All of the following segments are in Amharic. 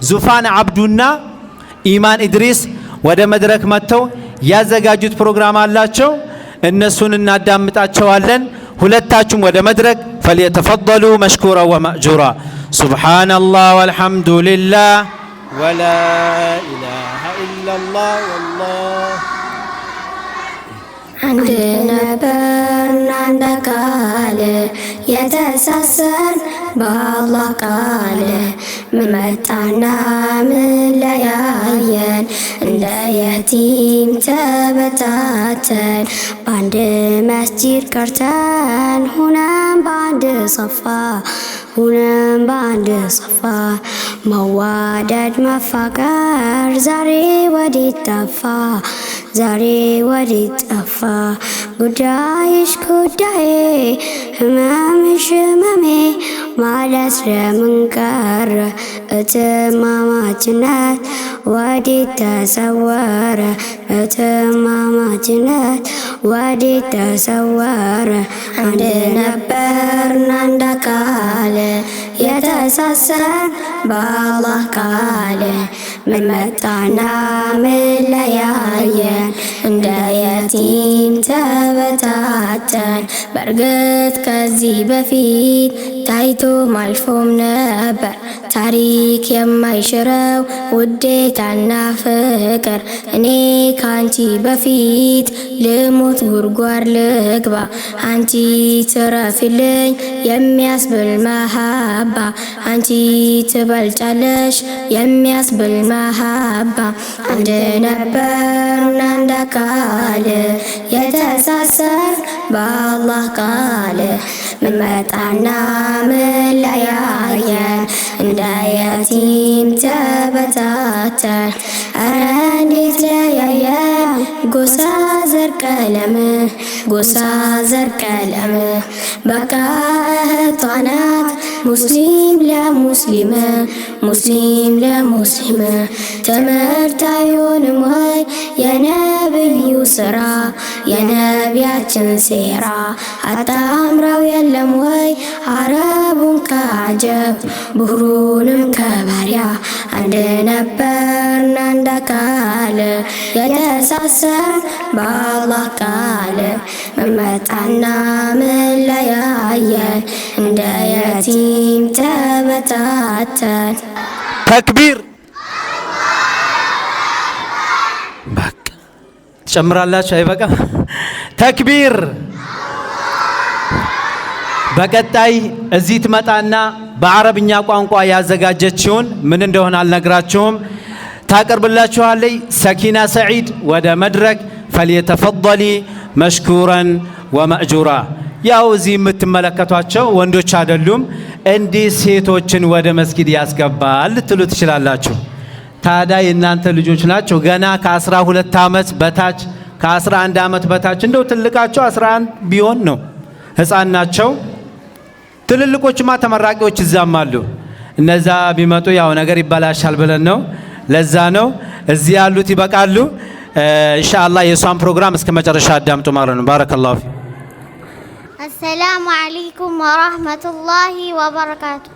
ዙፋን አብዱና ኢማን ኢድሪስ ወደ መድረክ መጥተው ያዘጋጁት ፕሮግራም አላቸው። እነሱን እናዳምጣቸዋለን። ሁለታችሁም ወደ መድረክ ፈሊተፈضሉ መሽኩራ ወመእጁራ። ሱብሃነላህ ወልሐምዱሊላህ ወላ ኢላሃ ኢላላህ ወላህ አንድ ነበርን አንድ ቃል የተሳሰርን በአላህ ቃል ምን መጣና ምን ለያየን እንደ የቲም ተበታተን በአንድ መስጂድ ቀርተን ሁነን በአንድ ሰፋ ሁነን በአንድ ሰፋ መዋደድ መፋቀር ዛሬ ወዴት ጠፋ ዛሬ ወዴት ጠፋ ጉዳይሽ ጉዳዬ ህመምሽ ህመሜ ማለት ለምን ቀረ እትማማችነት ወዴት ተሰወረ እትማማችነት ወዴት ተሰወረ አንድ ነበርን አንድ ቃል የተሳሰርን በአላህ ቃል ምን መጣና ምን ለያየን እንደ የቲም ተበታተን በእርግጥ ከዚህ በፊት ታይቶም አልፎም ነበር ታሪክ የማይሽረው ውዴታና ፍቅር እኔ ካንቺ በፊት ልሞት ጉድጓድ ልግባ አንቺ ትረፊልኝ የሚያስብል መሃባ አንቺ ትበልጫለሽ የሚያስብል መሃባ አንድ ነበርን አንድ ቃል የተሳሰርን በአላህ ቃል ምን መጣና ምን ለያየን እንደ የቲም ተበታተን ኧረ እንዴት ለያየን ጎሳ ዘር ቀለም ጎሳ ዘር ቀለም በቃ እህቷ ናት ሙስሊም ለሙስሊም ሙስሊም ለሙስሊም ትምህርት አይሆንም ወይ የነብዩ ስራ የነቢያችን ሴራ አጣምረው የለም ወይ አረቡን ከአጀብ ብሁሩንም ከባሪያ አንድ ነበርን አንድ ቃል የተሳሰርን በአላህ ቃል ምን መጣና ምን ለያየን እንደ የቲም ተበታተን ተክቢር በቃ ትጨምራላችሁ አይበቃ ተክቢር በቀጣይ እዚህ ትመጣና በአረብኛ ቋንቋ ያዘጋጀችውን ምን እንደሆነ አልነግራችሁም ታቀርብላችኋለች ሰኪና ሰዒድ ወደ መድረክ ፈሊተፈضሊ መሽኩራን ወመእጁራ ያው እዚህ የምትመለከቷቸው ወንዶች አይደሉም እንዲህ ሴቶችን ወደ መስጊድ ያስገባል ልትሉ ትችላላችሁ ታዲያ የእናንተ ልጆች ናቸው ገና ከ12 ዓመት በታች ከ11 ዓመት በታች እንደው ትልቃቸው 11 ቢሆን ነው ህፃን ናቸው ትልልቆችማ ተመራቂዎች እዛም አሉ እነዛ ቢመጡ ያው ነገር ይባላሻል ብለን ነው ለዛ ነው እዚህ ያሉት ይበቃሉ ኢንሻአላህ የሷን ፕሮግራም እስከ መጨረሻ አዳምጡ ማለት ነው ባረከላሁ ፊ السلام عليكم ورحمة الله وبركاته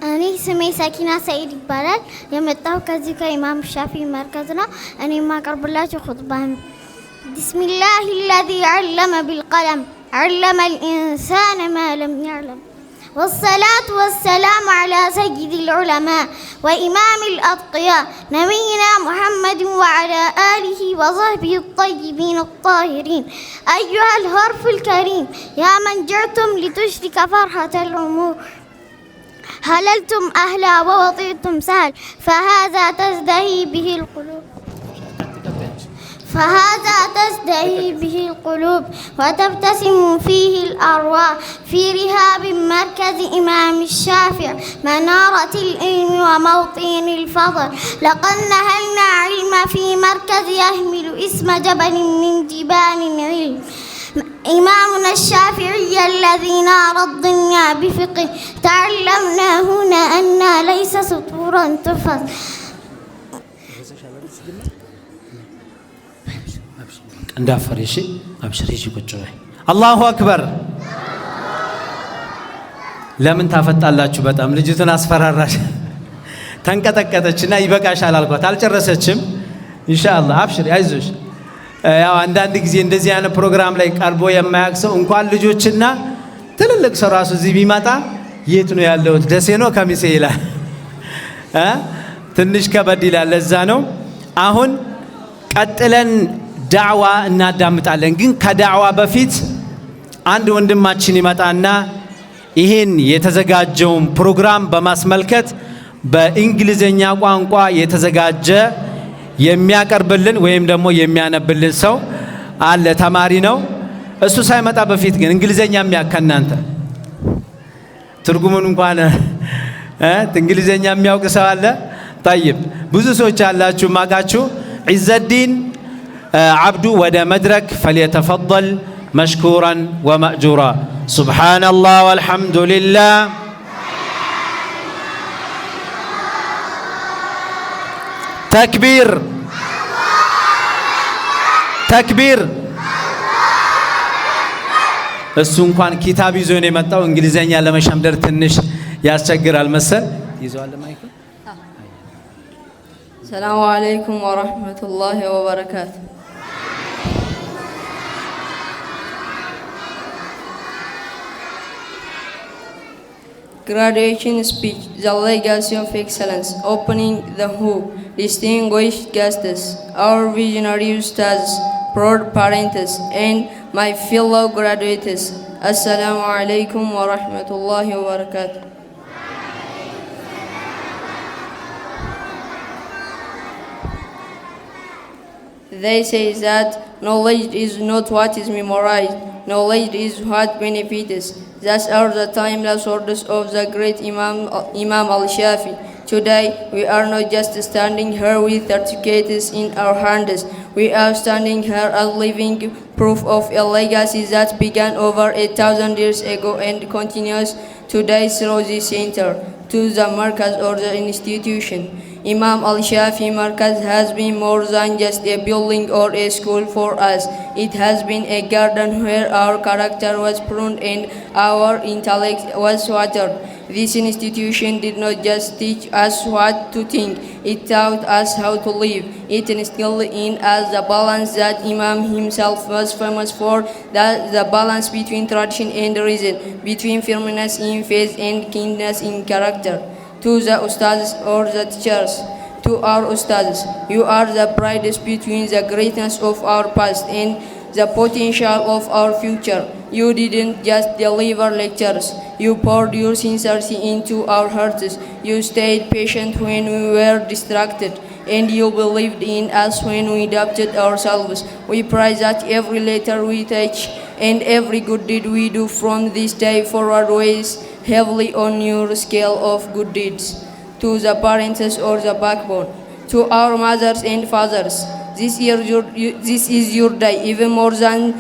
أنا اسمي سكينة سعيد ይባላል የመጣው ከዚህ ከኢማም ሻፊ መርከዝ ነው እኔ ማቀርብላችሁ ኹጥባ بسم الله الذي علم بالقلم علم الإنسان ما لم يعلم والصلاة والسلام على سيد العلماء وإمام الأتقياء نبينا محمد وعلى آله وصحبه الطيبين الطاهرين أيها الحرف الكريم يا من جئتم لتشرك فرحة الأمور هللتم أهلا ووطئتم سهل فهذا تزدهي به القلوب وتبتسم فيه الأرواح في رهاب مركز إمام الشافعي منارة العلم وموطن الفضل لقد نهلنا علم في مركز يحمل اسم جبل من جبال العلم إمامنا الشافعي الذي نار الدنيا بفقه تعلمنا هنا أن ليس سطورا تفز እንዳፈር እሺ አብሽር ሂጂ ቁጭ በይ። አላሁ አክበር። ለምን ታፈጣላችሁ? በጣም ልጅቱን አስፈራራሽ። ተንቀጠቀጠችና ይበቃሻል አልኳት። አልጨረሰችም። ኢንሻአላህ አብሽር አይዞሽ። ያው አንዳንድ ጊዜ እንደዚህ አይነት ፕሮግራም ላይ ቀርቦ የማያውቅ ሰው እንኳን ልጆችና ትልልቅ ሰው ራሱ እዚህ ቢመጣ የት ነው ያለሁት ደሴ ነው ከሚሴ ይላል። ትንሽ ከበድ ይላል። ለዛ ነው አሁን ቀጥለን ዳዕዋ እናዳምጣለን። ግን ከዳዕዋ በፊት አንድ ወንድማችን ይመጣና ይሄን የተዘጋጀውን ፕሮግራም በማስመልከት በእንግሊዘኛ ቋንቋ የተዘጋጀ የሚያቀርብልን ወይም ደግሞ የሚያነብልን ሰው አለ። ተማሪ ነው። እሱ ሳይመጣ በፊት ግን እንግሊዘኛ የሚያከናንተ ትርጉሙን እንኳን እንግሊዘኛ የሚያውቅ ሰው አለ? طيب ብዙ ሰዎች አላችሁ ማቃችሁ። ዒዘዲን عبدو ወደ መድረክ فليتفضل مشكورا ومأجورا. سبحان الله والحمد لله. تكبير تكبير. እሱ እንኳን ኪታብ ይዞ ነው የመጣው። እንግሊዘኛ ለመሸምደር ትንሽ ያስቸግራል መሰል። ይዟል ማይክ። ሰላሙ አለይኩም ወራህመቱላሂ ወበረካቱ። Graduation speech, the legacy of excellence, opening the hoop, distinguished guests, our visionary ustads, proud parents, and my fellow graduates. Assalamu alaikum wa rahmatullahi wa barakatuh. They say that knowledge is not what is memorized, knowledge is what benefits. Thus are the timeless words of the great Imam al-Shafi. Today, we are not just standing here with certificates in our hands. We are standing here as living proof of a legacy that began over 1,000 years ago and continues today through this center to the Markaz or the institution. Imam al-Shafi Markaz has been more than just a building or a school for us. It has been a garden where our character was pruned and our intellect was watered. This institution did not just teach us what to think, it taught us how to live. It instilled in us the balance that Imam himself was famous for, that the balance between tradition and reason, between firmness in faith and keenness in character. To the ustads or the teachers, to our ustads, you are the brightest between the greatness of our past and the potential of our future. You didn't just deliver lectures, you poured your sincerity into our hearts. You stayed patient when we were distracted, and you believed in us when we doubted ourselves. We pray that every letter we touch and every good deed we do from this day forward weighs heavily on your scale of good deeds. To the parents or the backbone, to our mothers and fathers, this is your day, even more than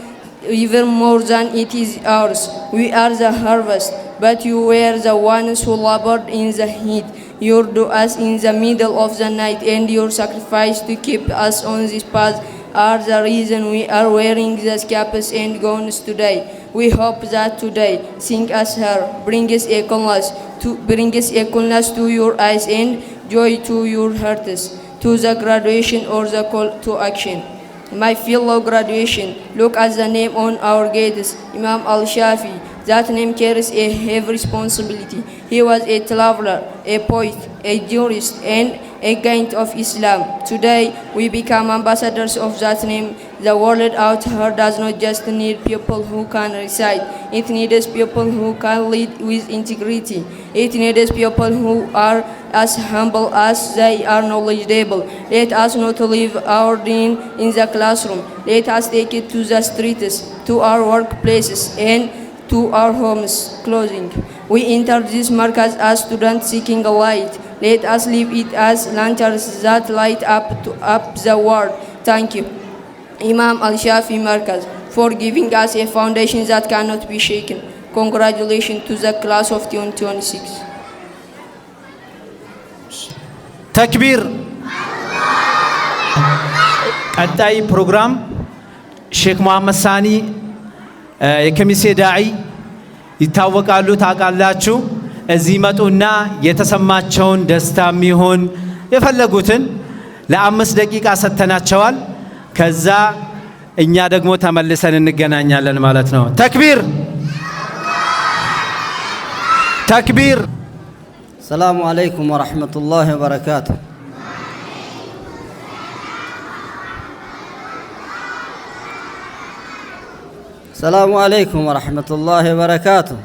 it is ours. We are the harvest, but you were the ones who labored in the heat. Your du'as in the middle of the night and your sacrifice to keep us on this path are the reason we are wearing the capes and gowns today. We hope that today, seeing us here, brings a coolness to your eyes and joy to your hearts. To the graduation or the call to action. My fellow graduation, look at the name on our gates, Imam al-Shafi. That name carries a heavy responsibility. He was a traveler, a poet, a jurist, and a guide of Islam. Today, we become ambassadors of that name. The world out here does not just need people who can recite. It needs people who can lead with integrity. It needs people who are as humble as they are knowledgeable. Let us not leave our deen in the classroom. Let us take it to the streets, to our workplaces, and to our homes. Closing. We enter this markaz as students seeking a light. Let us leave it as lanterns that light up the world. Thank you, Imam al-Shafi Markaz, for giving us a foundation that cannot be shaken. Congratulations to the class of 2026. ተክቢር። ቀጣይ ፕሮግራም ሼክ መሐመድ ሳኒ የከሚሴ ዳዒ ይታወቃሉ፣ ታውቃላችሁ። እዚህ መጡና የተሰማቸውን ደስታም ይሁን የፈለጉትን ለ5 ደቂቃ ሰጥተናቸዋል። ከዛ እኛ ደግሞ ተመልሰን እንገናኛለን ማለት ነው። ተክቢር ተክቢር። السلام عليكم ورحمة الله وبركاته. السلام عليكم ورحمة الله وبركاته.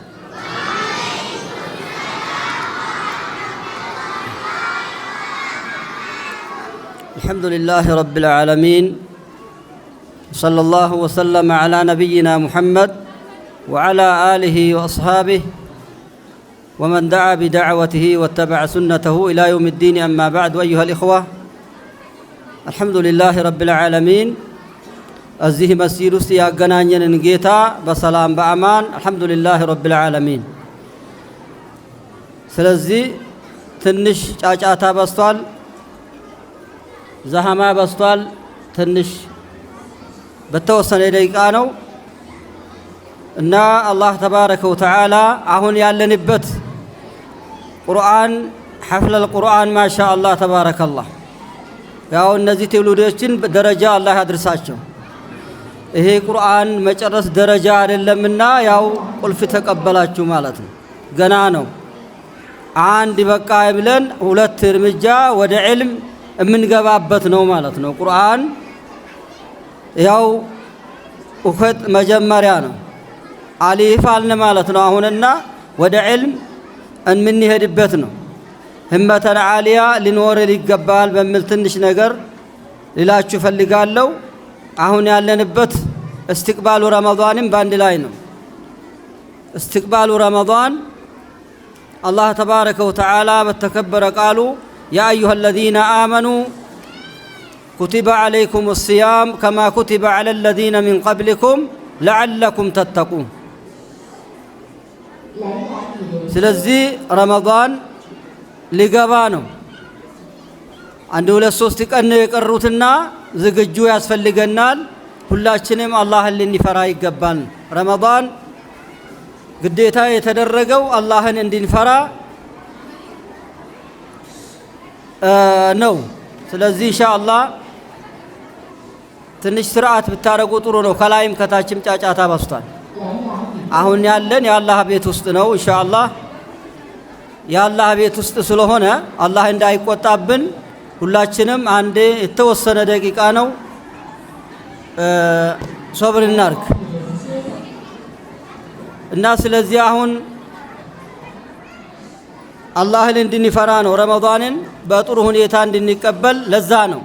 الحمد لله رب العالمين، صلى الله وسلم على نبينا محمد وعلى آله وأصحابه ومن دعا بدعوته واتبع سنته إلى يوم الدين. أما بعد، أيها الإخوة، الحمد لله رب العالمين. أزيه مسير سياقنانين نجيتا بسلام بأمان، الحمد لله رب العالمين. سلزي تنش چاچاتا بستوال، زهما بستوال، تنش بتوصل إليك آنو إن الله تبارك وتعالى أهون يالنبت ቁርአን ሐፍለል ቁርአን ማሻአላህ ተባረከላህ። ያው እነዚህ ትውልዶችን ደረጃ አላህ ያድርሳቸው። ይሄ ቁርአን መጨረስ ደረጃ አይደለምና ያው ቁልፍ ተቀበላችሁ ማለት ነው። ገና ነው። አንድ በቃ ብለን 2 እርምጃ ወደ ዒልም የምንገባበት ነው ማለት ነው። ቁርአን ያው እውቀት መጀመሪያ ነው። አሊፍ አልን ማለት ነው። አሁንና ወደ ዒልም እንምንሄድበት ነው። ህመተን ዓሊያ ሊኖር ይገባል በሚል ትንሽ ነገር ሊላችሁ ፈልጋለሁ። አሁን ያለንበት استقبال رمضان باند ላይ ነው። استقبال رمضان الله تبارك وتعالى بتكبر قالوا يا أيها الذين آمنوا كتب عليكم الصيام كما كتب على الذين من قبلكم لعلكم تتقون. ስለዚህ ረመዳን ሊገባ ነው። 1-2-3 ቀን የቀሩትና ዝግጁ ያስፈልገናል። ሁላችንም አላህን ልንፈራ ይገባል። ረመዳን ግዴታ የተደረገው አላህን እንድንፈራ ነው። ስለዚህ ኢንሻአላህ ትንሽ ስርዓት ብታረጉ ጥሩ ነው። ከላይም ከታችም ጫጫታ በስቷል። አሁን ያለን የአላህ ቤት ውስጥ ነው። ኢንሻአላህ የአላህ ቤት ውስጥ ስለሆነ አላህ እንዳይቆጣብን ሁላችንም አንዴ የተወሰነ ደቂቃ ነው ሶብር እናርግ እና ስለዚህ አሁን አላህን እንድንፈራ ነው። ረመዳንን በጥሩ ሁኔታ እንድንቀበል ለዛ ነው።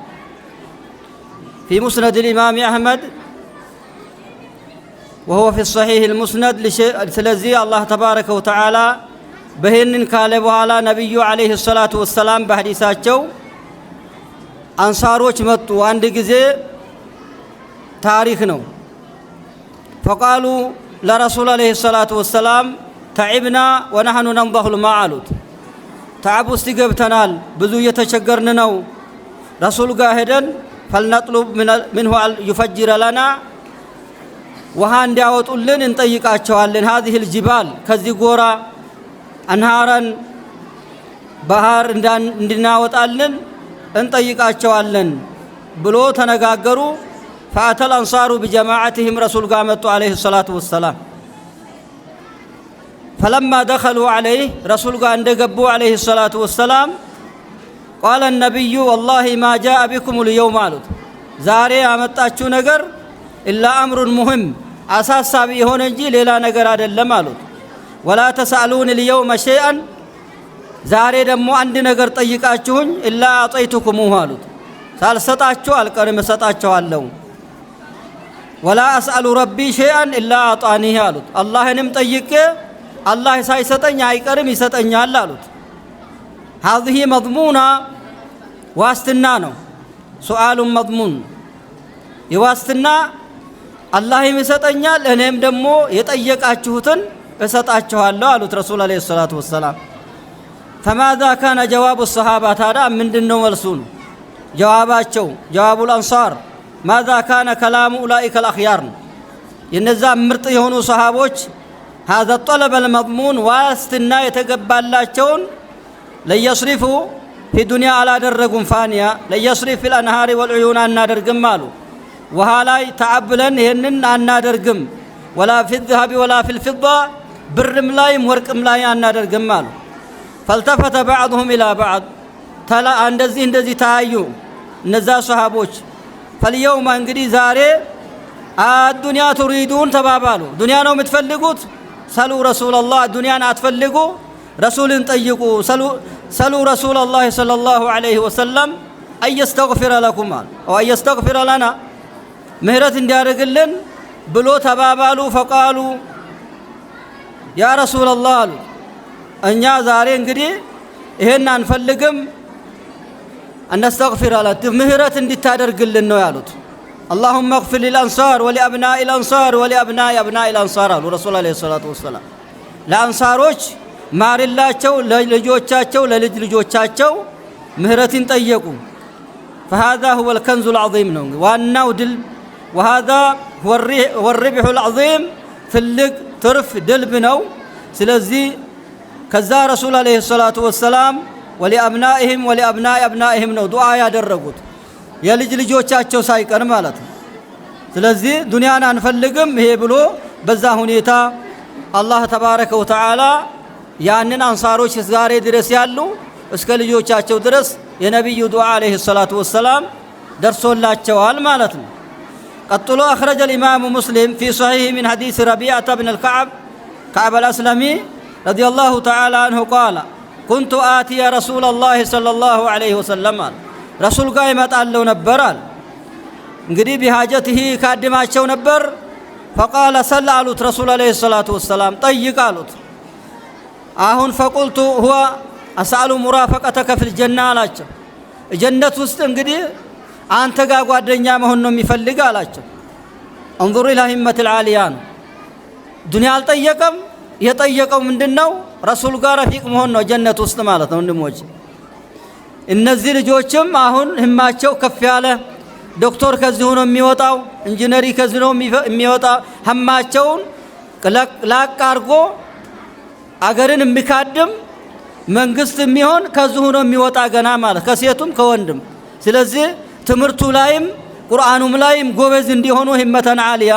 في مسند الإمام أحمد وهو في الصحيح المسند ስለዚህ الله تبارك وتعالى በህንን ካለ በኋላ ነብዩ አለይሂ ሰላቱ ወሰላም በሐዲሳቸው አንሳሮች መጡ። አንድ ጊዜ ታሪክ ነው። فقالوا لرسول عليه الصلاة والسلام تعبنا ونحن ننضح الماء አሉት። تعب ውስጥ ገብተናል፣ ብዙ እየተቸገርን ነው። ረሱል ጋር ሄደን فلنطلب منه يفجر لنا ውሃ እንዲያወጡልን እንጠይቃቸዋለን። هذه الجبال ከዚህ ጎራ አንሃራን ባህር እንድናወጣልን እንጠይቃቸዋለን ብሎ ተነጋገሩ። فأتى الأنصار بجماعتهم رسول قامت عليه الصلاة والسلام فلما دخلوا عليه رسول قام دقبوا عليه الصلاة والسلام قال النبي والله ما جاء بكم اليوم አሉት። ዛሬ ያመጣችሁ ነገር إلا أمر مهم አሳሳቢ ሆነ እንጂ ሌላ ነገር አይደለም አሉት። ولا تسألون اليوم شيئا ዛሬ ደግሞ አንድ ነገር ጠይቃችሁኝ إلا أعطيتكمه አሉት። ሳልሰጣችሁ አልቀርም እሰጣችኋለሁ። ولا أسأل ربي شيئا إلا أعطانيه አሉት። አላህንም ጠይቄ አላህ ሳይሰጠኝ አይቀርም ይሰጠኛል አሉት። هذه مضمونة ዋስትና ነው። سؤال مضمون የዋስትና አላህም ይሰጠኛል እኔም ደግሞ የጠየቃችሁትን እሰጣችኋለሁ አሉት ረሱል አለይሂ ሰላቱ ወሰላም። فماذا كان جواب الصحابة ታዲያ ምንድነው መልሱ? ጀዋባቸው ጀዋቡል አንሳር ማዛ ካነ ከላሙ ኡላኢከ አልአኽያር ነው። የነዛ ምርጥ የሆኑ ሰሃቦች هذا الطلب المضمون ዋስትና የተገባላቸውን ለየስሪፉ في ዱንያ አላደረጉም ፋንያ ለየስሪፍ في الانهار والعيون አናደርግም አሉ። ውሃ ላይ ተዓብለን ይህንን አናደርግም ولا في الذهب ولا في الفضة ብርም ላይም ወርቅም ላይ አናደርግም አሉ። فالتفت بعضهم الى بعض እንደዚህ ታዩ እነዛ ሰሃቦች فاليوم እንግዲህ ዛሬ الدنيا تريدون ተባባሉ። ዱንያ ነው የምትፈልጉት? ሰሉ ረሱላላህ ዱንያን አትፈልጉ ረሱልን ጠይቁ። ሰሉ ረሱላላህ ሰለላሁ ዐለይሂ ወሰለም አየስተግፊረ ለኩም አው አየስተግፊረ ለና ምህረት እንዲያደርግልን ብሎ ተባባሉ። ፈቃሉ ያ ረሱላላህ አሉ እኛ ዛሬ እንግዲህ ይሄን አንፈልግም አነስተግፊረ ለክ ምህረት እንድታደርግልን ነው ያሉት። اللهم اغفر للأنصار ولأبناء الأنصار ولأبناء أبناء الأنصار አሉ ረሱል አለይሂ ሰላቱ ወሰላም። ለአንሳሮች ማርላቸው ለልጆቻቸው ለልጅ ልጆቻቸው ምህረትን ጠየቁ። فهذا هو الكنز العظيم ነው ዋናው ድል وهذا هو الربح العظيم ትልቅ ትርፍ ድልብ ነው። ስለዚህ ከዛ ረሱል አለይሂ ሰላቱ ወሰላም ولأبنائهم ولأبناء أبنائهم ነው ዱዓ ያደረጉት የልጅ ልጆቻቸው ሳይቀር ማለት ነው። ስለዚህ ዱንያን አንፈልግም ይሄ ብሎ በዛ ሁኔታ አላህ ተባረከ ወተዓላ ያንን አንሳሮች ዛሬ ድረስ ያሉ እስከ ልጆቻቸው ድረስ የነብዩ ዱዓ አለይሂ ሰላቱ ወሰላም ደርሶላቸዋል ማለት ነው። ቀጥሎ أخرج الإمام مسلم في صحيح من حديث ربيعة بن كعب الأسلمي رضي الله تعالى عنه قال كنت آتي رسول الله صلى الله عليه وسلم ረሱል ጋር ይመጣለው ነበራል። እንግዲህ بحاجته ካድማቸው ነበር። فقال صلى አሉት ረሱል አለይሂ ሰላቱ ወሰላም ጠይቅ አሉት። አሁን فقلت هو أسأل مرافقتك في الجنة አላቸው። ጀነት ውስጥ እንግዲህ አንተ ጋር ጓደኛ መሆን ነው የሚፈልግ አላቸው። انظر الى همة العاليان ዱንያ አልጠየቀም። የጠየቀው ምንድነው? ረሱል ጋር ረፊቅ መሆን ነው ጀነት ውስጥ ማለት ነው። ወንድሞች እነዚህ ልጆችም አሁን ህማቸው ከፍ ያለ ዶክተር ከዚህ ሆኖ የሚወጣው ኢንጂነሪ ከዚህ ነው የሚወጣ ህማቸውን ላቅ አድርጎ አገርን የሚካድም መንግስት የሚሆን ከዚህ ሆኖ የሚወጣ ገና ማለት ከሴቱም ከወንድም። ስለዚህ ትምህርቱ ላይም ቁርአኑም ላይም ጎበዝ እንዲሆኑ ህመተን ዓሊያ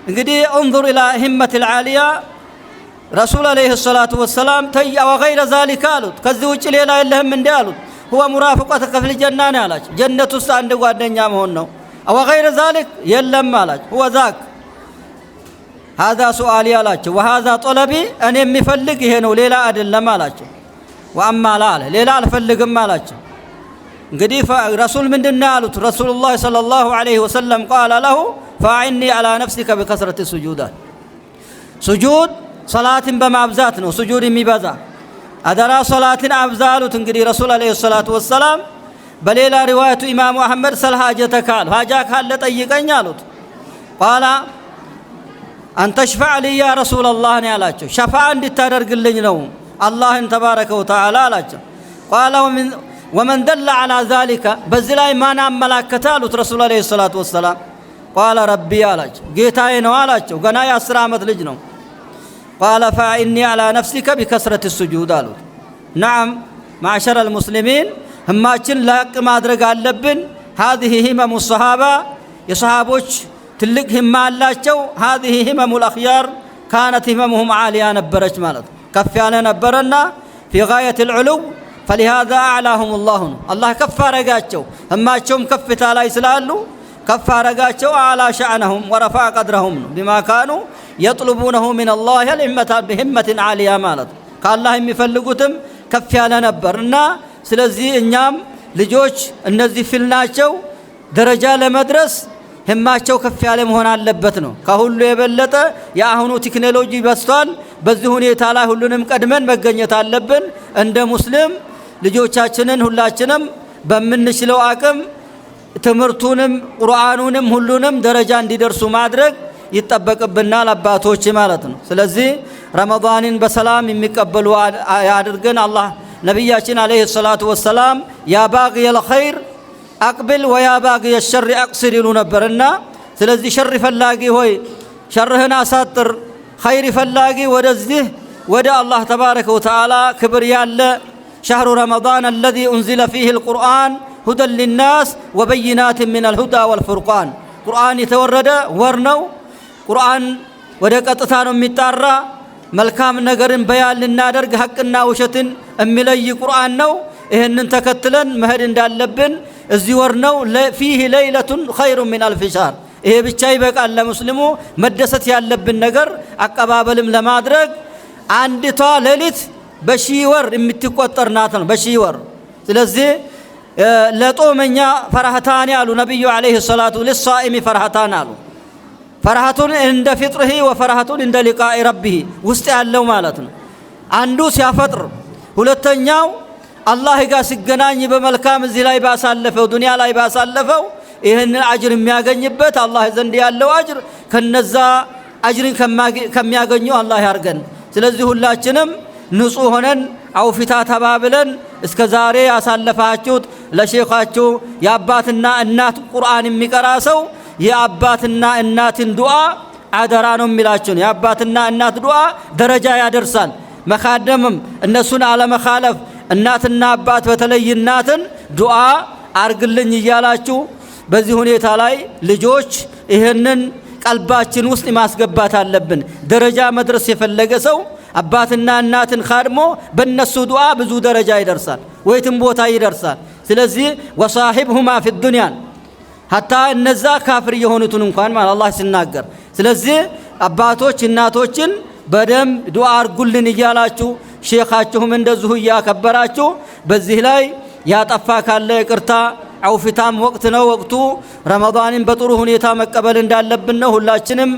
እንግዲህ انظر الى همة العالية ረሱል አለይሂ ሰላቱ ወሰላም ተያ ወገይረ ذلك አሉት። ከዚህ ውጭ ሌላ የለህም እንዴ አሉት። هو مرافقتك في الجنة አላቸው። ጀነት ውስጥ አንድ ጓደኛ መሆን ነው። ወገይረ ذلك የለም አላቸው። هو ذاك هذا سؤالي አላቸው። وهذا طلبي እኔ የሚፈልግ ይሄ ነው ሌላ አይደለም አላቸው። وأما ሌላ አልፈልግም አላቸው። እንግዲህ ረሱል ምንድነው ያሉት? ረሱሉላህ ሰለላሁ ዐለይሂ ወሰለም قال له فاعني على نفسك بكثرة السجود سجود ሰላትን በማብዛት ነው ስጁድ የሚበዛ አደራ ሰላትን አብዛሉት። እንግዲህ ረሱል አለይሂ ሰላቱ ወሰላም በሌላ ሪዋያቱ ኢማሙ አህመድ ሰል ሐጀተከ ሐጃ ካለ ጠይቀኝ አሉት። ቃላ አንተ ሽፋዕ ሊ ያ ረሱላላህ ነው ያላቸው። ሸፋዓ እንድታደርግልኝ ነው አላህን ተባረከ ወተዓላ አላቸው። ቃላ ወመን ደለ ዐላ ዛሊከ በዚህ ላይ ማን አመላከተ አሉት ረሱል አለይሂ ሰላቱ ወሰላም። ቃለ ረቢ አላቸው ጌታዬ ነው አላቸው። ገና የ10 ዓመት ልጅ ነው። قال فإني على نفسك بكثرة السجود አሉት። نعم معشر المسلمين ህማችን ላቅ ማድረግ አለብን። هذه همم الصحابة የሰሃቦች ትልቅ ህማ አላቸው። هذه همم الأخيار كانت هممهم عالية ነበረች ማለት ከፍ ያለ ነበርና في غاية العلو فلهذا أعلاهم الله ከፍ አረጋቸው። ህማቸውም ከፍታ ላይ ስላሉ ከፍ አረጋቸው። أعلى شأنهم ورفع قدرهم بما كانوا يطلبونه من الله بهمة عالية ማለት ከአላህ የሚፈልጉትም ከፍ ያለ ነበርና ስለዚህ እኛም ልጆች እነዚህ ፊልናቸው ደረጃ ለመድረስ ህማቸው ከፍ ያለ መሆን አለበት ነው። ከሁሉ የበለጠ የአሁኑ ቴክኖሎጂ በስቷል። በዚህ ሁኔታ ላይ ሁሉንም ቀድመን መገኘት አለብን። እንደ ሙስሊም ልጆቻችንን ሁላችንም በምንችለው አቅም ትምህርቱንም ቁርአኑንም ሁሉንም ደረጃ እንዲደርሱ ማድረግ ይጠበቅብናል አባቶች ማለት ነው። ስለዚህ ረመዳንን በሰላም የሚቀበሉ ያድርገን አላህ። ነብያችን አለይሂ ሰላቱ ወሰላም ያ ባጊየል ኸይር أقبل ويا باقي الشر أقصر نبرنا سلزي شر فلاقي هوي شرهنا ساتر خير فلاقي ودزده ودى الله تبارك وتعالى كبر يالا شهر رمضان الذي أنزل فيه القرآن هدى للناس وبينات من الهدى والفرقان قرآن يتورد ورنو قرآن ودك أتتانو متارا ملكام نقرن بيان للنادرق حقنا وشتن أملي قرآن نو إهن تكتلن مهدن دالبن الزورنو فيه ليلة خير من ألف شهر إيه بتشاي بك الله مسلمو مدست يالبن نقر أقبابلم لما درق عند طاللت بشيور امتقوتر ناتن بشيور سلزي لا تومنيا فرحتان على نبي عليه الصلاة للصائم فرحتان على فرحة عند فطره وفرحة عند لقاء ربه وستعلو مالتنا عنده سيا فطر ሁለተኛው አላህ ጋር ሲገናኝ በመልካም እዚህ ላይ ባሳለፈው ዱንያ ላይ ባሳለፈው ይሄን አጅር የሚያገኝበት አላህ ዘንድ ያለው አጅር ከነዛ አጅርን ከሚያገኙ አላህ ያርገን ስለዚህ ሁላችንም ንጹህ ሆነን አውፊታ ተባብለን እስከ ዛሬ ያሳለፋችሁት ለሼኻችሁ የአባትና እናት ቁርአን የሚቀራ ሰው የአባትና እናትን ዱዓ አደራ ነው የሚላችሁ የአባትና እናት ዱዓ ደረጃ ያደርሳል መኻደምም እነሱን አለ መኻለፍ እናትና አባት በተለይ እናትን ዱዓ አርግልኝ ይያላችሁ በዚህ ሁኔታ ላይ ልጆች ይሄንን ቀልባችን ውስጥ ማስገባት አለብን ደረጃ መድረስ የፈለገ ሰው አባትና እናትን ኻድሞ በእነሱ ዱዓ ብዙ ደረጃ ይደርሳል ወይትም ቦታ ይደርሳል ስለዚህ ወሳሂብሁማ في الدنيا حتى እነዛ ካፍር የሆኑትን እንኳን ማለት አላህ ሲናገር ስለዚህ አባቶች እናቶችን በደም ዱዓ አርጉልን ይያላችሁ ሼኻችሁም እንደዚሁ ያከበራችሁ በዚህ ላይ ያጠፋ ካለ ይቅርታ አውፊታም ወቅት ነው ወቅቱ ረመዳንን በጥሩ ሁኔታ መቀበል እንዳለብን ነው ሁላችንም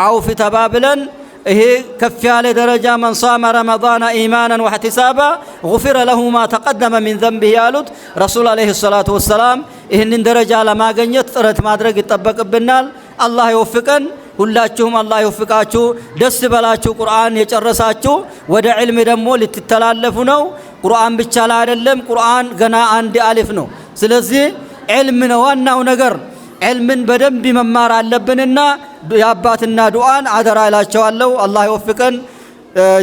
አውፊ ተባብለን ይሄ ከፍ ያለ ደረጃ من صام رمضان ايمانا واحتسابا غفر له ما تقدم من ذنبه ያሉት ረሱል አለይሂ ሰላቱ ወሰለም ይሄንን ደረጃ ለማግኘት ጥረት ማድረግ ይተበቀብናል አላህ ይወፍቀን ሁላችሁም አላህ ይወፍቃችሁ ደስ በላችሁ ቁርአን የጨረሳችሁ ወደ ዒልም ደግሞ ልትተላለፉ ነው ቁርአን ብቻ ላይ አይደለም ቁርአን ገና አንድ አሊፍ ነው ስለዚህ ዒልም ነው ዋናው ነገር ዒልምን በደንብ መማር አለብንና የአባትና ዱዓን አደራ ይላቸዋለሁ አላህ ይወፍቀን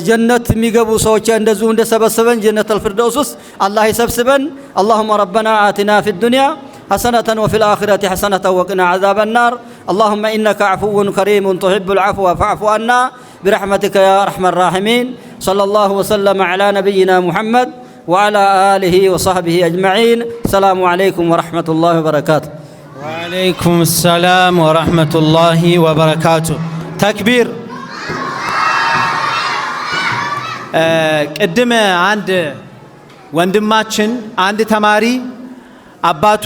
ጀነት የሚገቡ ሰዎች እንደዚሁ እንደሰበሰበን ጀነት الفردوس ውስጥ አላህ ይሰብስበን اللهم ربنا آتنا في الدنيا حسنة وفي الآخرة حسنة وقنا عذاب النار اللهم إنك عفو كريم تحب العفو فاعف عنا برحمتك يا أرحم الراحمين صلى الله وسلم على نبينا محمد وعلى آله وصحبه أجمعين السلام عليكم ورحمة الله وبركاته وعليكم السلام ورحمة الله وبركاته تكبير قدم عند ወንድማችን አንድ ተማሪ አባቱ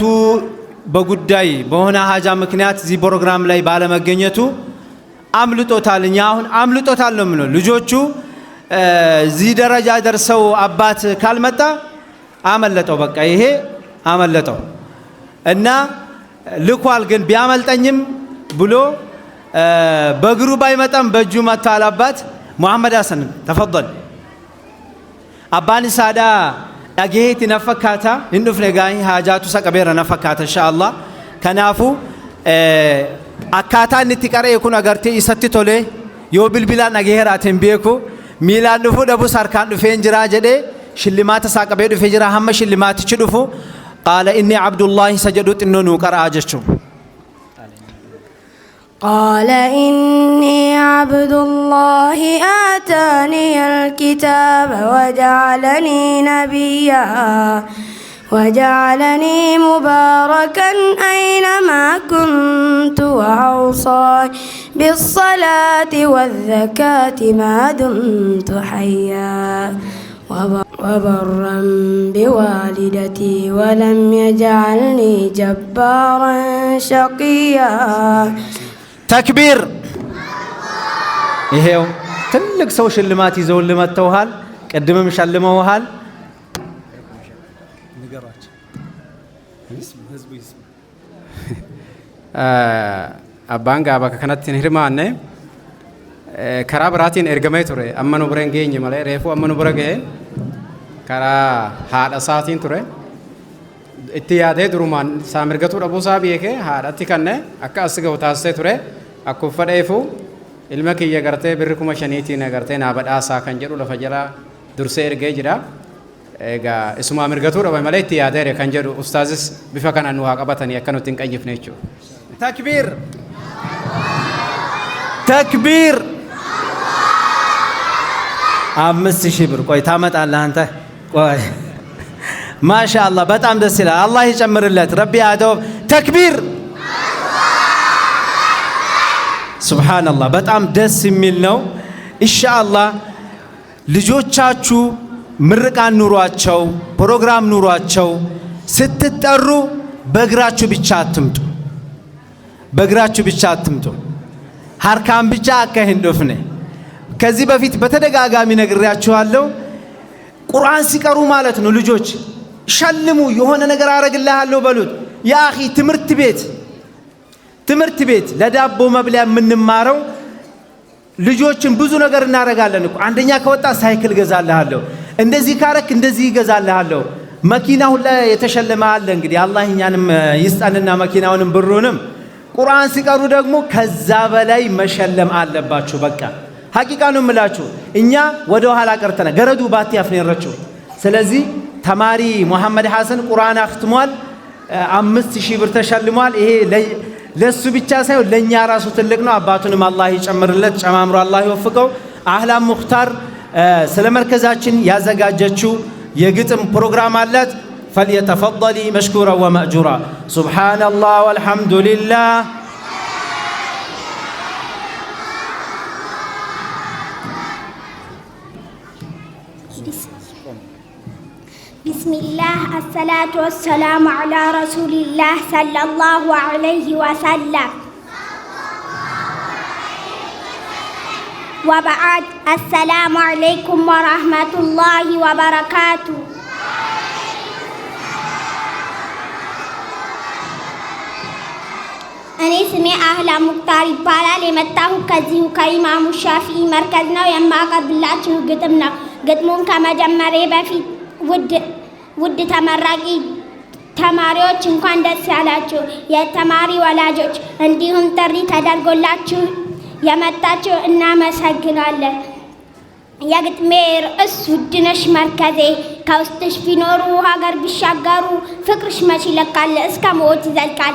በጉዳይ በሆነ ሀጃ ምክንያት እዚህ ፕሮግራም ላይ ባለመገኘቱ አምልጦታል እኛ አሁን አምልጦታል ነው ምነው ልጆቹ እዚህ ደረጃ ደርሰው አባት ካልመጣ አመለጠው በቃ ይሄ አመለጠው እና ልኳል ግን ቢያመልጠኝም ብሎ በእግሩ ባይመጣም በእጁ መጣል አባት መሐመድ ሐሰን ተፈضل አባን ሳዳ أجيت نفكاتا إنه في الجاي حاجات سكبيرة نفكاتا إن شاء الله كنافو أكاتا نتكاري يكون أجرتي يستطيع يوبل بلا نجهرات بيكو ميلان نفو دبو ساركان نفين جراجة شلمات سكبيرة في جرا هم شلمات تشدفو قال إني عبد الله سجدت إنه نوكر أجشوا قال إني عبد الله آتاني الكتاب وجعلني نبيا وجعلني مباركا أينما كنت وأوصاني بالصلاة والزكاة ما دمت حيا وبرا بوالدتي ولم يجعلني جبارا شقيا تكبير ይሄው ትልቅ ሰው ሽልማት ይዘው ለመተውሃል ቀድመም ሸልመውሃል ንገራቸው ህዝቡ ይስማ አባንጋ ባከነትን ህርማነ ከራ ብራቲን ኤርገመይ ቱሬ አመኑ ብረን ገኝ ማለት ሬፉ አመኑ ብረገ ከራ ሃዳ ሳቲን ቱሬ اتياده درومان سامرغتو ابو صابيك هادتي كنه اكا اسغو تاسه تره اكو فديفو علمك يغرتي بركم شنيتي نغرتي نابداسا كنجرو لفجرا درسه ارغي جرا ايغا اسما مرغتو ربا مليتي يادر كنجرو استاذس بفكن انو قبتني يكنو تنقيفنيچو تكبير تكبير 5000 ብር ቆይ ታመጣለህ አንተ ቆይ ማሻአላህ በጣም ደስ ይላል አላህ ይጨምርለት ረቢ አደው ተክቢር ሱብሃንአላህ በጣም ደስ የሚል ነው ኢንሻአላህ ልጆቻችሁ ምርቃን ኑሯቸው ፕሮግራም ኑሯቸው ስትጠሩ በእግራችሁ ብቻ አትምጡ ሐርካም ብቻ አከህንዶፍነ ከዚህ በፊት በተደጋጋሚ ነግሬያችኋለሁ ቁርአን ሲቀሩ ማለት ነው ልጆች ሸልሙ የሆነ ነገር አረግልሃለሁ በሉት ያ አኺ ትምርት ቤት ለዳቦ መብለያ የምንማረው ልጆችን ብዙ ነገር እናረጋለን እኮ አንደኛ ከወጣ ሳይክል ገዛልሃለሁ እንደዚህ ካረክ እንደዚህ ይገዛልሃለሁ መኪና ሁላ የተሸለመ አለ እንግዲህ አላህ እኛንም ይስጣንና መኪናውንም ብሩንም ቁርአን ሲቀሩ ደግሞ ከዛ በላይ መሸለም አለባችሁ በቃ ሐቂቃ ነው የምላችሁ እኛ ወደ ኋላ ቀርተና ገረዱ ባቲ ያፍነረችው ስለዚህ ተማሪ መሐመድ ሐሰን ቁርአን አክትሟል 5000 ብር ተሸልሟል ይሄ ለሱ ብቻ ሳይሆን ለኛ ራሱ ትልቅ ነው አባቱንም አላህ ይጨምርለት ጨማምሮ አላህ ይወፍቀው አህላም ሙክታር ስለ መርከዛችን ያዘጋጀችው የግጥም ፕሮግራም አላት فليتفضلي مشكورا ومأجورا سبحان الله والحمد لله بسم الله الصلاة والسلام على رسول الله صلى الله عليه وسلم وبعد السلام عليكم ورحمة الله وبركاته እኔ ስሜ አህላ ሙክታር ይባላል የመጣሁት ከዚሁ ከኢማሙ ሻፊዒ መርከዝ ነው የማቀርብላችሁ ግጥም ነው ግጥሙን ከመጀመሪያ በፊት ውድ ተመራቂ ተማሪዎች እንኳን ደስ ያላችሁ የተማሪ ወላጆች እንዲሁም ጥሪ ተደርጎላችሁ የመጣችሁ እናመሰግናለን የግጥሜ ርዕስ ውድነሽ መርከዜ ከውስጥሽ ቢኖሩ ሀገር ቢሻገሩ ፍቅርሽ መች ይለካል እስከ ሞት ይዘልቃል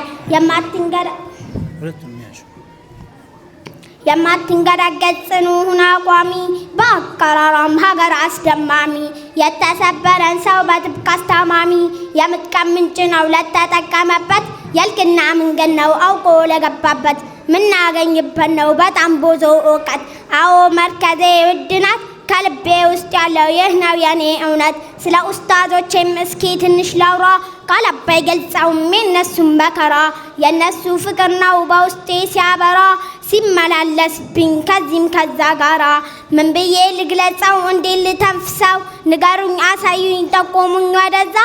የማትንገዳገድ ጽኑ ሁና ቋሚ በአቀራራም ሀገር አስደማሚ የተሰበረን ሰው በጥብቅ አስታማሚ የምጥቀም ምንጭ ነው ለተጠቀመበት የልቅና መንገድ ነው አውቆ ለገባበት ምናገኝበት ነው በጣም ብዙ እውቀት አዎ መርከዜ ውድ ናት ከልቤ ውስጥ ያለው ይህ ነው የኔ እውነት ስለ ኡስታዞቼም እስኪ ትንሽ ላውራ ቃላባይ ገልጸው የነሱን መከራ የነሱ ፍቅር ነው በውስጤ ሲያበራ ሲመላለስብኝ ከዚህም ከዛ ጋራ ምን ብዬ ልግለጸው እንዴት ልተንፍሰው ንገሩኝ አሳዩኝ ጠቆሙኝ ወደዛ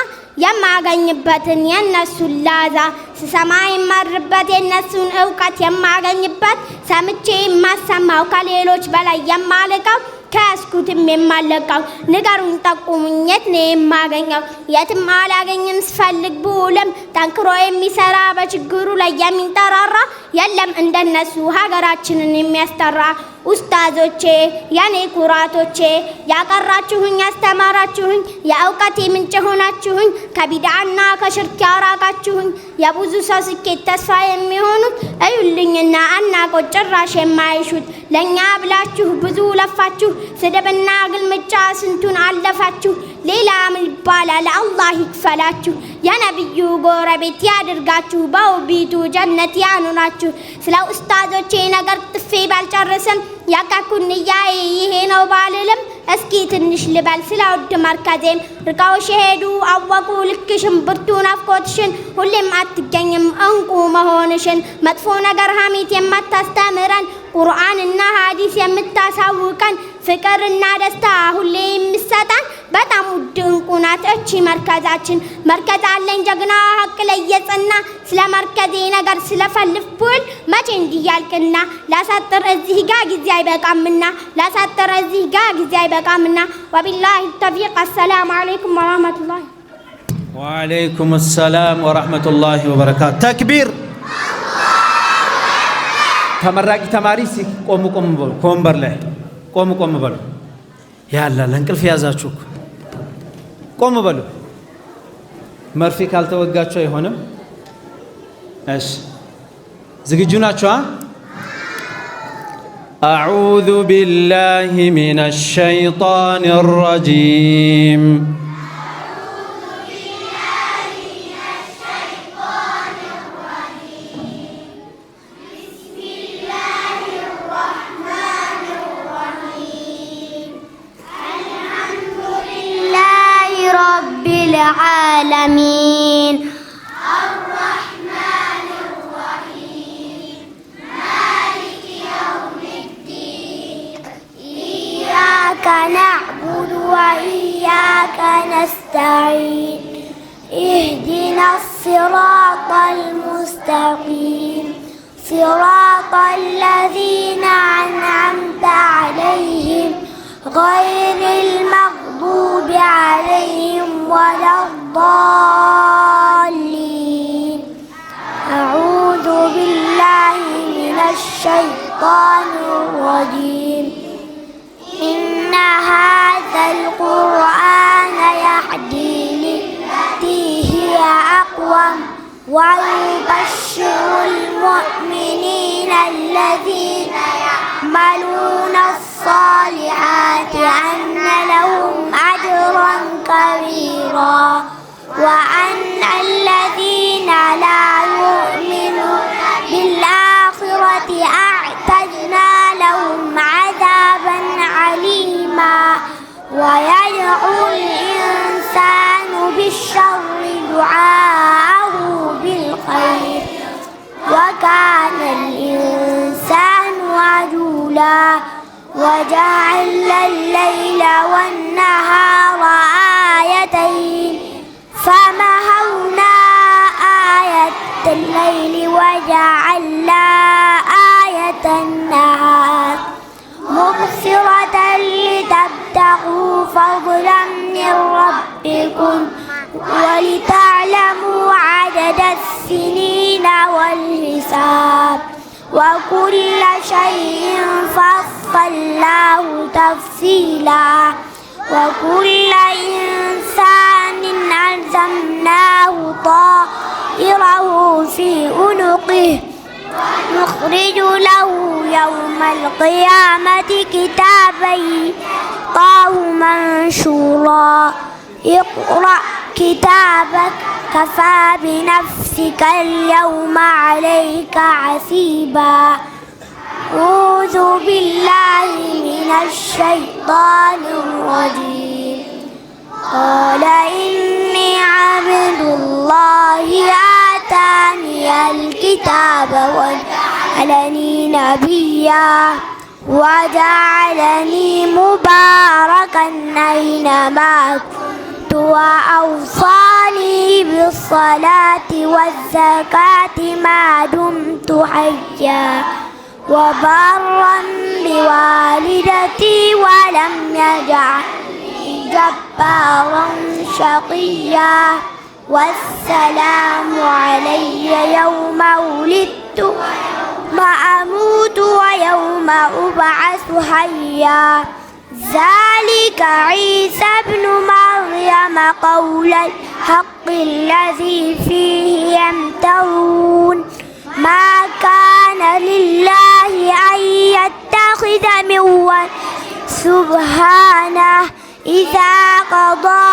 የማገኝበትን የነሱን ላዛ ስሰማ የማርበት የነሱን እውቀት የማገኝበት ሰምቼ የማሰማው ከሌሎች በላይ የማልቀው ከያስኩትም የማለቀው ንገሩኝ ጠቁሙኝ የት ነው የማገኘው የትም አላገኝም ስፈልግ ብውልም ጠንክሮ የሚሰራ በችግሩ ላይ የሚንጠራራ የለም እንደነሱ ሀገራችንን የሚያስጠራ ኡስታዞቼ የኔ ኩራቶቼ ያቀራችሁኝ ያስተማራችሁኝ የእውቀቴ ምንጭ ሆናችሁኝ ከቢድዓና ከሽርክ ያራቃችሁኝ የብዙ ሰው ስኬት ተስፋ የሚሆኑት እዩልኝና አናቆት ጭራሽ የማይሹት ለኛ ብላችሁ ብዙ ለፋችሁ ስድብና ግልምጫ ስንቱን አለፋችሁ ሌላ ምን ይባላል አላህ ይክፈላችሁ የነብዩ ጎረቤት ያድርጋችሁ በውቢቱ ጀነት ያኑራችሁ ስለ ኡስታዞቼ ነገር ጥፌ ባልጨርስም ያካኩንያዬ ይሄ ነው ባልልም እስኪ ትንሽ ልበል ስለ ውድ መርከዜም ርቀውሽ ሄዱ አወቁ ልክሽን ብርቱ ናፍቆትሽን ሁሌም አትገኝም እንቁ መሆንሽን መጥፎ ነገር ሐሜት የማታስተምረን ቁርአንና ሐዲስ የምታሳውቀን ፍቅርና ደስታ ሁሌ የምትሰጠን በጣም ውድ እንቁ ናት እቺ መርከዛችን መርከዝ አለኝ ጀግና ሀቅ ላይ የጸና ስለ መርከዜ ነገር ስለፈልፍ ቡል መቼ እንዲያልቅና ላሳጥር እዚህ ጋር ጊዜ አይበቃምና ላሳጥር እዚህ ጋር ጊዜ አይበቃምና ወቢላሂ ተውፊቅ አሰላሙ አለይኩም ወራህመቱላሂ وعليكم السلام ورحمة الله وبركاته. تكبير. تمرق تماريسي قوم بل قوم برله قوم بل يا الله لنقل في ازاچوك قوم بلو مرفي ካልተወጋቸው አይሆንም እሺ ዝግጁ ናችሁ أعوذ بالله من الشيطان الرجيم العالمين الرحمن الرحيم مالك يوم الدين إياك نعبد وإياك نستعين اهدنا الصراط المستقيم صراط الذين أنعمت عليهم غير المغضوب عليهم ولا الضالين أعوذ بالله من الشيطان الرجيم إن هذا القرآن يهدي للتي هي أقوم ويبشر المؤمنين الذين يعملون الصالحات أن لهم أجرا كبيرا وأن الذين لا يؤمنون بالآخرة أعتدنا لهم عذابا عليما ويدعو الإنسان بالشر دعاءه بالخير وكان الإنسان عجولا وجعلنا الليل والنهار آيتين فمحونا آية الليل وجعلنا آية النهار مبصرة لتبتغوا فضلا من ربكم ولتعلموا عدد السنين والحساب وكل شيء فصلناه تفصيلا وكل إنسان ألزمناه طائره في عنقه نخرج له يوم القيامة كتابا يلقاه منشورا اقرأ كتابك كفى بنفسك اليوم عليك حسيبا أعوذ بالله من الشيطان الرجيم قال إني عبد الله آتاني الكتاب وجعلني نبيا وجعلني مباركا أينما كنت وأوصاني بالصلاة والزكاة ما دمت حيا وبرا بوالدتي ولم يجعلني جبارا شقيا والسلام علي يوم ولدت وأموت ويوم أبعث حيا ذلك عيسى ابن مريم قول الحق الذي فيه يمترون ما كان لله أن يتخذ من ولد سبحانه إذا قضى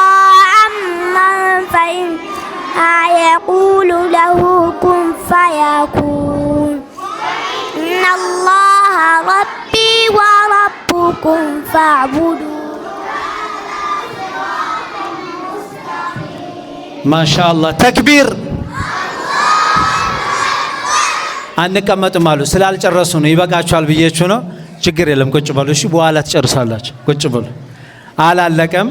أمرا فإنما يقول له كن فيكون إن الله ربي وربكم فاعبدوه ما شاء الله تكبير አንቀመጥም አሉ ስላልጨረሱ ነው ይበቃችኋል ብዬችሁ ነው ችግር የለም ቁጭ በሉ እሺ በኋላ ትጨርሳላችሁ ቁጭ በሉ አላለቀም